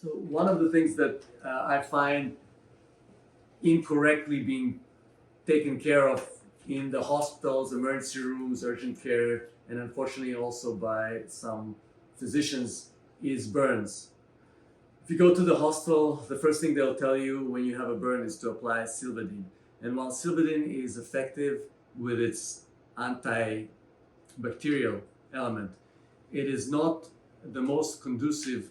So one of the things that I find incorrectly being taken care of in the hospitals, emergency rooms, urgent care, and unfortunately also by some physicians is burns. If you go to the hospital, the first thing they'll tell you when you have a burn is to apply Silvadene. And while Silvadene is effective with its antibacterial element, it is not the most conducive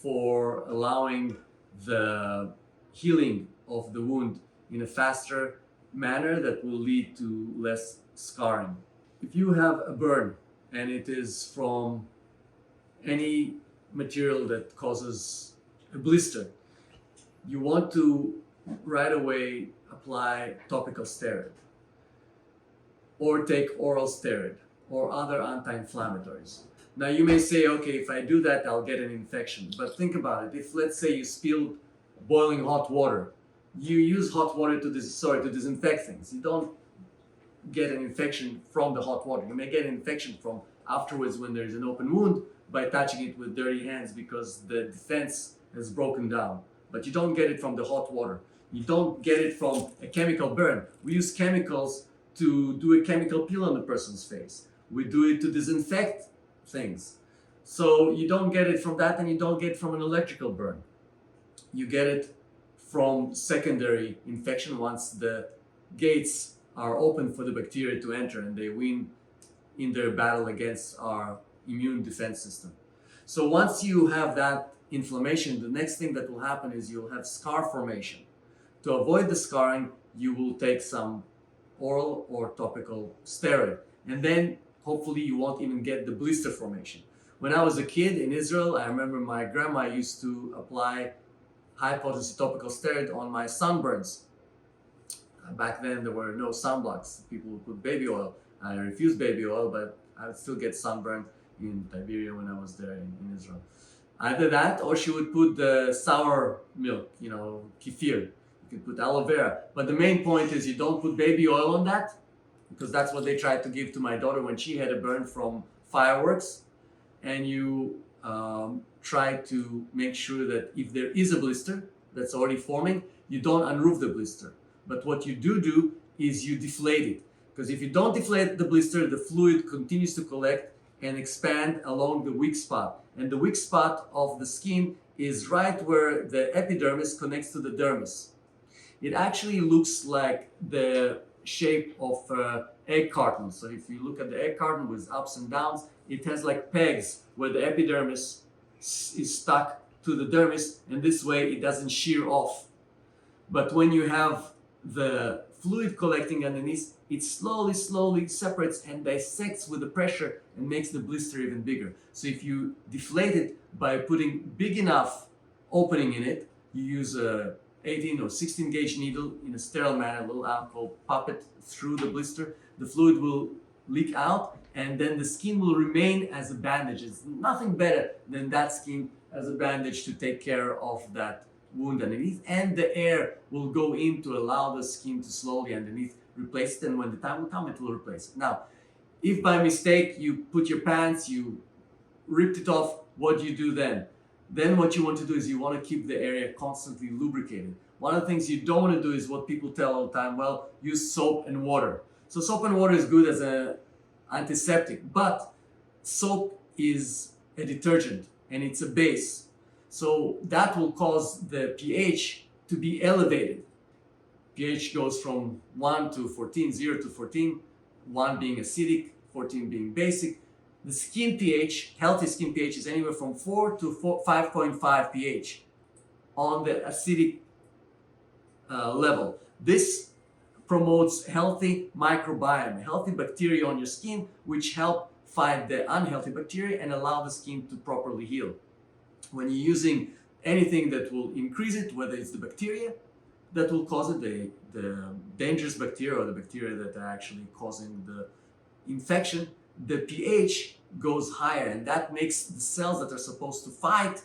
for allowing the healing of the wound in a faster manner that will lead to less scarring. If you have a burn and it is from any material that causes a blister, you want to right away apply topical steroid or take oral steroid or other anti-inflammatories. Now you may say, okay, if I do that, I'll get an infection. But think about it. If let's say you spilled boiling hot water, you use hot water to disinfect things. You don't get an infection from the hot water. You may get an infection from afterwards when there's an open wound by touching it with dirty hands because the defense has broken down. But you don't get it from the hot water. You don't get it from a chemical burn. We use chemicals to do a chemical peel on the person's face. We do it to disinfect things. So you don't get it from that, and you don't get it from an electrical burn. You get it from secondary infection once the gates are open for the bacteria to enter and they win in their battle against our immune defense system. So once you have that inflammation, the next thing that will happen is you'll have scar formation. To avoid the scarring, you will take some oral or topical steroid, and then hopefully you won't even get the blister formation. When I was a kid in Israel, I remember my grandma used to apply high potency topical steroid on my sunburns. Back then there were no sunblocks. People would put baby oil. I refused baby oil, but I would still get sunburned in Tiberia when I was there in Israel. Either that, or she would put the sour milk, kefir. You could put aloe vera. But the main point is you don't put baby oil on that, because that's what they tried to give to my daughter when she had a burn from fireworks. And you try to make sure that if there is a blister that's already forming, you don't unroof the blister. But what you do is you deflate it. Because if you don't deflate the blister, the fluid continues to collect and expand along the weak spot. And the weak spot of the skin is right where the epidermis connects to the dermis. It actually looks like the shape of egg carton. So if you look at the egg carton with ups and downs, it has like pegs where the epidermis is stuck to the dermis, and this way it doesn't shear off. But when you have the fluid collecting underneath, it slowly separates and dissects with the pressure and makes the blister even bigger. So if you deflate it by putting big enough opening in it, you use a 18 or 16 gauge needle in a sterile manner, a little alcohol, pop it through the blister, the fluid will leak out, and then the skin will remain as a bandage. It's nothing better than that skin as a bandage to take care of that wound underneath, and the air will go in to allow the skin to slowly underneath replace it, and when the time will come, it will replace it. Now, if by mistake you put your pants, you ripped it off, what do you do then? Then what you want to do is you want to keep the area constantly lubricated. One of the things you don't want to do is what people tell all the time, well, use soap and water. So soap and water is good as an antiseptic, but soap is a detergent and it's a base. So that will cause the pH to be elevated. pH goes from 1 to 14, 0 to 14, 1 being acidic, 14 being basic. The skin pH, healthy skin pH, is anywhere from 4 to 5.5 pH on the acidic level. This promotes healthy microbiome, healthy bacteria on your skin, which help fight the unhealthy bacteria and allow the skin to properly heal. When you're using anything that will increase it, whether it's the bacteria that will cause it, the dangerous bacteria or the bacteria that are actually causing the infection, the pH goes higher, and that makes the cells that are supposed to fight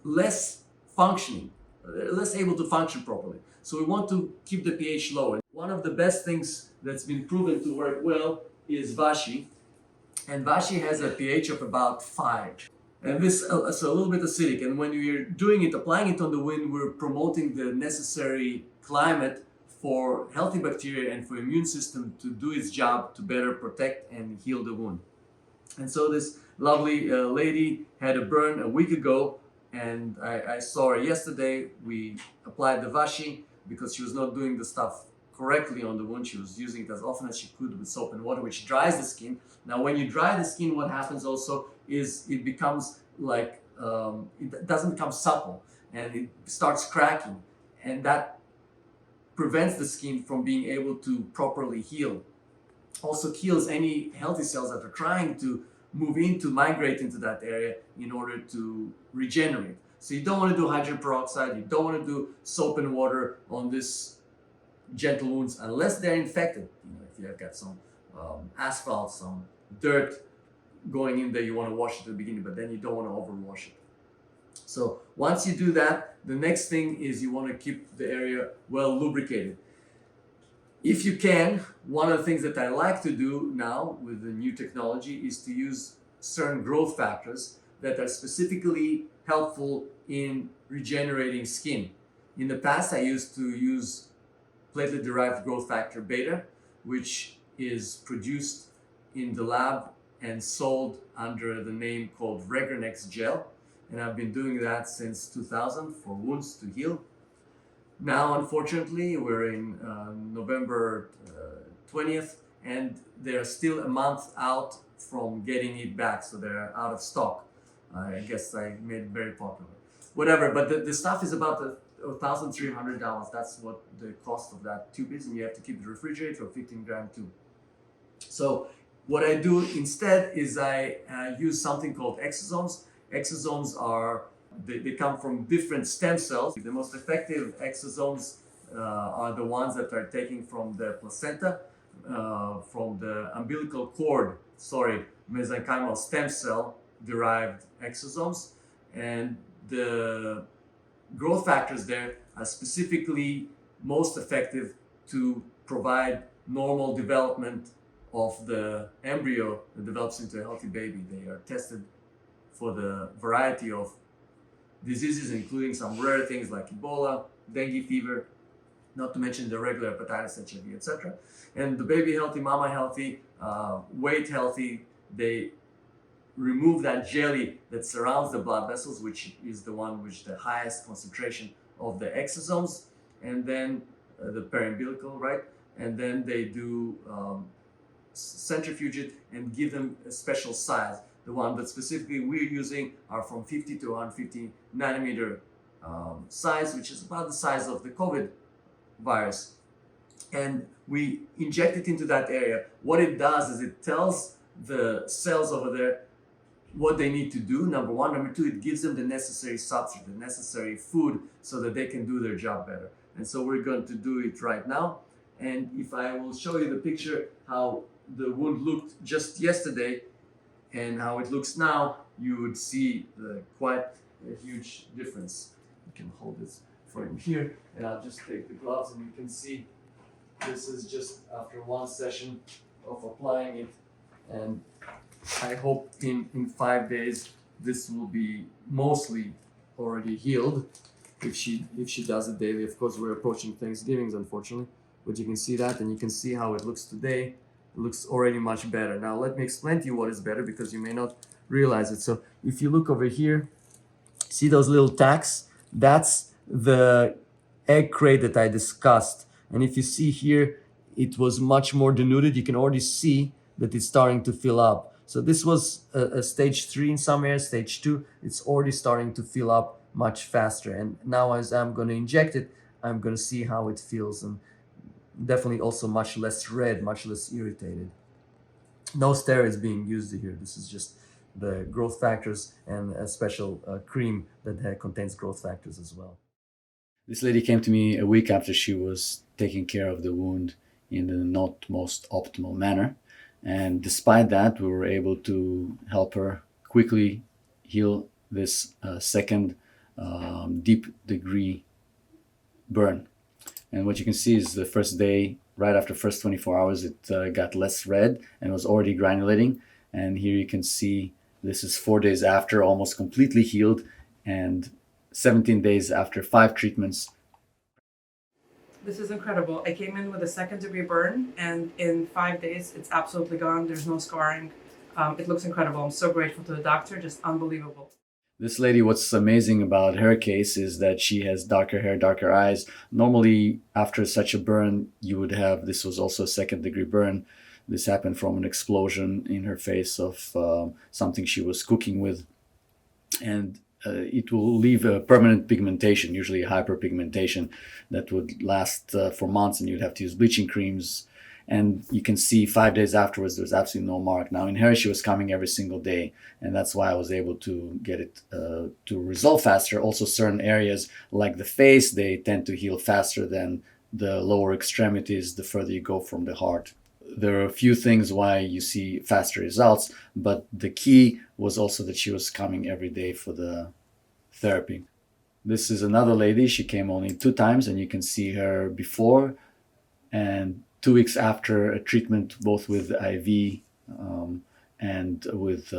less functioning, less able to function properly. So we want to keep the pH low. And one of the best things that's been proven to work well is Vashi. And Vashi has a pH of about 5. And this is a little bit acidic. And when we're doing it, applying it on the wound, we're promoting the necessary climate for healthy bacteria and for immune system to do its job to better protect and heal the wound. And so this lovely lady had a burn a week ago, and I saw her yesterday. We applied the washi because she was not doing the stuff correctly on the wound. She was using it as often as she could with soap and water, which dries the skin. Now, when you dry the skin, what happens also is it becomes like, it doesn't become supple, and it starts cracking, and that prevents the skin from being able to properly heal. Also kills any healthy cells that are trying to migrate into that area in order to regenerate. So you don't want to do hydrogen peroxide, you don't want to do soap and water on this gentle wounds unless they're infected. If you have got some asphalt, some dirt going in there, you want to wash it at the beginning, but then you don't want to overwash it. So once you do that, the next thing is you want to keep the area well lubricated. If you can, one of the things that I like to do now with the new technology is to use certain growth factors that are specifically helpful in regenerating skin. In the past, I used to use platelet-derived growth factor beta, which is produced in the lab and sold under the name called Regrenex gel. And I've been doing that since 2000 for wounds to heal. Now, unfortunately, we're in November 20th, and they're still a month out from getting it back, so they're out of stock. I guess I made it very popular. Whatever, but the stuff is about $1,300. That's what the cost of that tube is, and you have to keep it refrigerated for a 15-gram tube. So what I do instead is I use something called exosomes. Exosomes are they come from different stem cells. The most effective exosomes are the ones that are taken from the placenta, from the umbilical cord, mesenchymal stem cell derived exosomes. And the growth factors there are specifically most effective to provide normal development of the embryo that develops into a healthy baby. They are tested for the variety of diseases, including some rare things like Ebola, dengue fever, not to mention the regular hepatitis, HIV, etc. And the baby healthy, mama healthy, weight healthy. They remove that jelly that surrounds the blood vessels, which is the one with the highest concentration of the exosomes, and then the periumbilical, right? And then they do centrifuge it and give them a special size. The one that specifically we're using are from 50 to 150 nanometer size, which is about the size of the COVID virus. And we inject it into that area. What it does is it tells the cells over there what they need to do, number one. Number two, it gives them the necessary substrate, the necessary food, so that they can do their job better. And so we're going to do it right now. And if I will show you the picture, how the wound looked just yesterday, and how it looks now, you would see quite a huge difference. You can hold this for him here, and I'll just take the gloves, and you can see this is just after one session of applying it, and I hope in 5 days this will be mostly already healed if she does it daily. Of course, we're approaching Thanksgiving, unfortunately, but you can see that, and you can see how it looks today. It looks already much better. Now let me explain to you what is better, because you may not realize it. So if you look over here, see those little tacks? That's the egg crate that I discussed. And if you see here, it was much more denuded. You can already see that it's starting to fill up. So this was a stage 3 in some areas, stage 2. It's already starting to fill up much faster. And now as I'm going to inject it, I'm going to see how it feels. And definitely also much less red, much less irritated. No steroids being used here. This is just the growth factors and a special cream that contains growth factors as well. This lady came to me a week after she was taking care of the wound in the not most optimal manner. And despite that, we were able to help her quickly heal this second deep degree burn. And what you can see is the first day, right after the first 24 hours, it got less red and was already granulating. And here you can see This is 4 days after, almost completely healed, and 17 days after 5 treatments. This is incredible. I came in with a second-degree burn, and in 5 days, it's absolutely gone. There's no scarring. It looks incredible. I'm so grateful to the doctor. Just unbelievable. This lady, what's amazing about her case is that she has darker hair, darker eyes. Normally, after such a burn, you would have, this was also a second-degree burn. This happened from an explosion in her face of something she was cooking with. And it will leave a permanent pigmentation, usually hyperpigmentation, that would last for months, and you'd have to use bleaching creams. And you can see 5 days afterwards, there's absolutely no mark. Now in her, she was coming every single day, and that's why I was able to get it to resolve faster. Also, certain areas like the face, they tend to heal faster than the lower extremities the further you go from the heart. There are a few things why you see faster results, but the key was also that she was coming every day for the therapy. This is another lady. She came only 2 times, and you can see her before and 2 weeks after a treatment, both with IV and with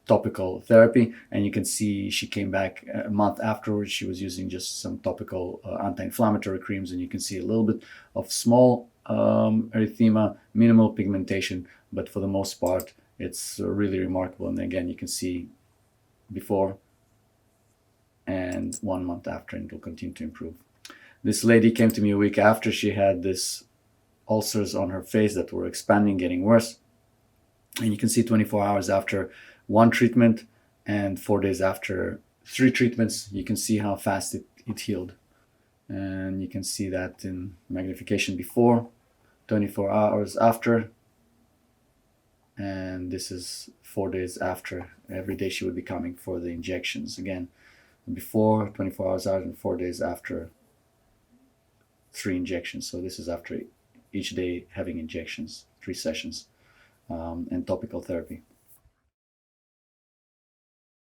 topical therapy. And you can see she came back a month afterwards. She was using just some topical anti-inflammatory creams, and you can see a little bit of small erythema, minimal pigmentation, but for the most part, it's really remarkable. And again, you can see before and 1 month after, and it will continue to improve. This lady came to me a week after. She had this ulcers on her face that were expanding, getting worse. And you can see 24 hours after 1 treatment and 4 days after 3 treatments, you can see how fast it healed. And you can see that in magnification before, 24 hours after, and this is 4 days after. Every day she would be coming for the injections again. Before, 24 hours out, and 4 days after 3 injections. So this is after each day having injections, 3 sessions, and topical therapy.